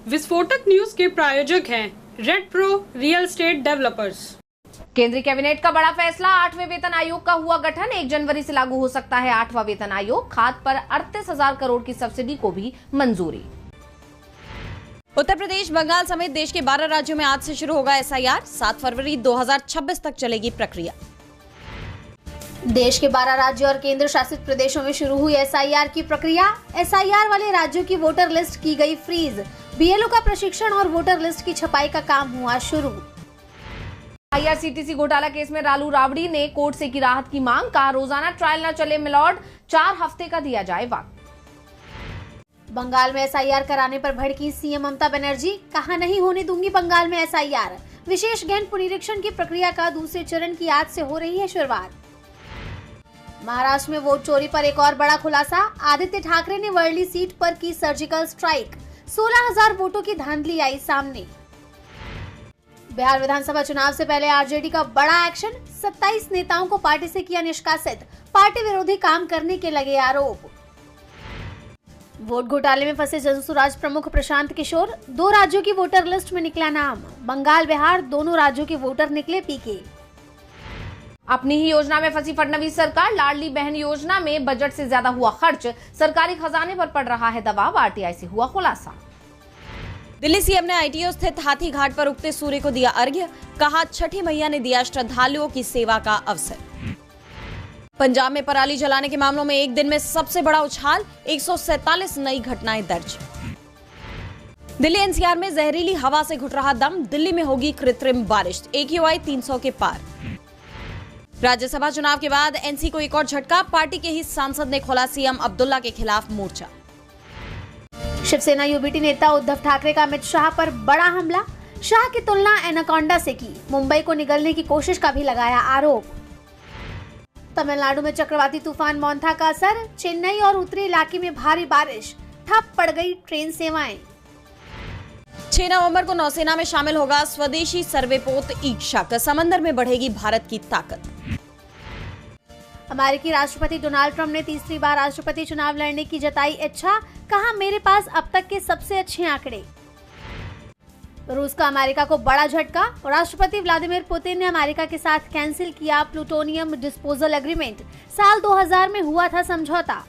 विस्फोटक न्यूज के प्रायोजक हैं red pro real estate developers. केंद्रीय कैबिनेट का बड़ा फैसला, 8वें वेतन आयोग का हुआ गठन। 1 जनवरी से लागू हो सकता है 8वां वेतन आयोग। खाद पर 38,000 करोड़ की सब्सिडी को भी मंजूरी। उत्तर प्रदेश, बंगाल समेत देश के 12 राज्यों में आज से शुरू होगा एसआईआर। 7 फरवरी 2026 तक चलेगी प्रक्रिया। देश के 12 राज्यों और केंद्र शासित प्रदेशों में शुरू हुई एसआईआर की प्रक्रिया। एसआईआर वाले राज्यों की वोटर लिस्ट की गई फ्रीज। बीएलओ का प्रशिक्षण और वोटर लिस्ट की छपाई का काम हुआ शुरू। आईआरसीटीसी घोटाला केस में लालू राबड़ी ने कोर्ट से की राहत की मांग। कहा, रोजाना ट्रायल न चले मिलॉर्ड, 4 हफ्ते का दिया जाए वक्त। बंगाल में एसआईआर कराने पर भड़की सीएम ममता बनर्जी। कहा, नहीं होने दूंगी बंगाल में एसआईआर। विशेष गहन पुनरीक्षण की प्रक्रिया का दूसरे चरण की आज से हो रही है शुरुआत। महाराष्ट्र में वोट चोरी पर एक और बड़ा खुलासा। आदित्य ठाकरे ने वर्ली सीट पर की सर्जिकल स्ट्राइक। 16,000 वोटों की धांधली आई सामने। बिहार विधानसभा चुनाव से पहले आरजेडी का बड़ा एक्शन। 27 नेताओं को पार्टी से किया निष्कासित। पार्टी विरोधी काम करने के लगे आरोप। वोट घोटाले में फंसे जनसुराज प्रमुख प्रशांत किशोर। 2 राज्यों की वोटर लिस्ट में निकला नाम। बंगाल बिहार दोनों राज्यों के वोटर निकले पीके। अपनी ही योजना में फंसी फडणवीस सरकार। लाडली बहन योजना में बजट से ज्यादा हुआ खर्च। सरकारी खजाने पर पड़ रहा है दबाव। आरटीआई से हुआ खुलासा। दिल्ली सीएम ने आईटीओ स्थित हाथी घाट पर उगते सूर्य को दिया अर्घ्य। कहा, छठी मैया ने दिया श्रद्धालुओं की सेवा का अवसर। पंजाब में पराली जलाने के मामलों में एक दिन में सबसे बड़ा उछाल। 147 नई घटनाएं दर्ज। दिल्ली एनसीआर में जहरीली हवा से घुट रहा दम। दिल्ली में होगी कृत्रिम बारिश। AQI 300 के पार। राज्यसभा चुनाव के बाद एनसी को एक और झटका। पार्टी के ही सांसद ने खोला सीएम अब्दुल्ला के खिलाफ मोर्चा। शिवसेना यूबीटी नेता उद्धव ठाकरे का अमित शाह पर बड़ा हमला। शाह की तुलना एनाकोंडा से की। मुंबई को निगलने की कोशिश का भी लगाया आरोप। तमिलनाडु में चक्रवाती तूफान मोंथा का असर। चेन्नई और उत्तरी इलाके में भारी बारिश। ठप पड़ गई ट्रेन सेवाएं। 6 नवंबर को नौसेना में शामिल होगा स्वदेशी सर्वेपोत ईक्षक। समंदर में बढ़ेगी भारत की ताकत। अमेरिकी राष्ट्रपति डोनाल्ड ट्रंप ने तीसरी बार राष्ट्रपति चुनाव लड़ने की जताई इच्छा। कहा, मेरे पास अब तक के सबसे अच्छे आंकड़े। रूस का अमेरिका को बड़ा झटका। राष्ट्रपति व्लादिमीर पुतिन ने अमेरिका के साथ कैंसिल किया प्लूटोनियम डिस्पोजल एग्रीमेंट। साल 2000 में हुआ था समझौता।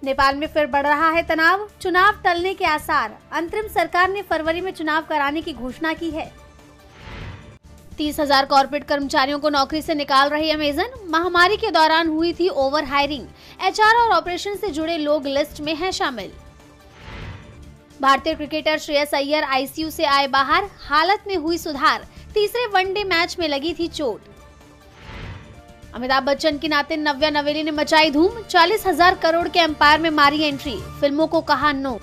नेपाल में फिर बढ़ रहा है तनाव। चुनाव टलने के आसार। अंतरिम सरकार ने फरवरी में चुनाव कराने की घोषणा की है। 30,000 कॉर्पोरेट कर्मचारियों को नौकरी से निकाल रही अमेजन। महामारी के दौरान हुई थी ओवर हायरिंग। एचआर और ऑपरेशन से जुड़े लोग लिस्ट में हैं शामिल। भारतीय क्रिकेटर श्रेयस अय्यर आईसीयू से आए बाहर। हालत में हुई सुधार। तीसरे वनडे मैच में लगी थी चोट। अमिताभ बच्चन की नातिन नव्या नवेली ने मचाई धूम। 40,000 करोड़ के एम्पायर में मारी एंट्री। फिल्मों को कहा नो।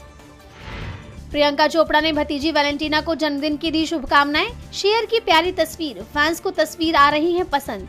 प्रियंका चोपड़ा ने भतीजी वैलेंटीना को जन्मदिन की दी शुभकामनाएं। शेयर की प्यारी तस्वीर। फैंस को तस्वीर आ रही है पसंद।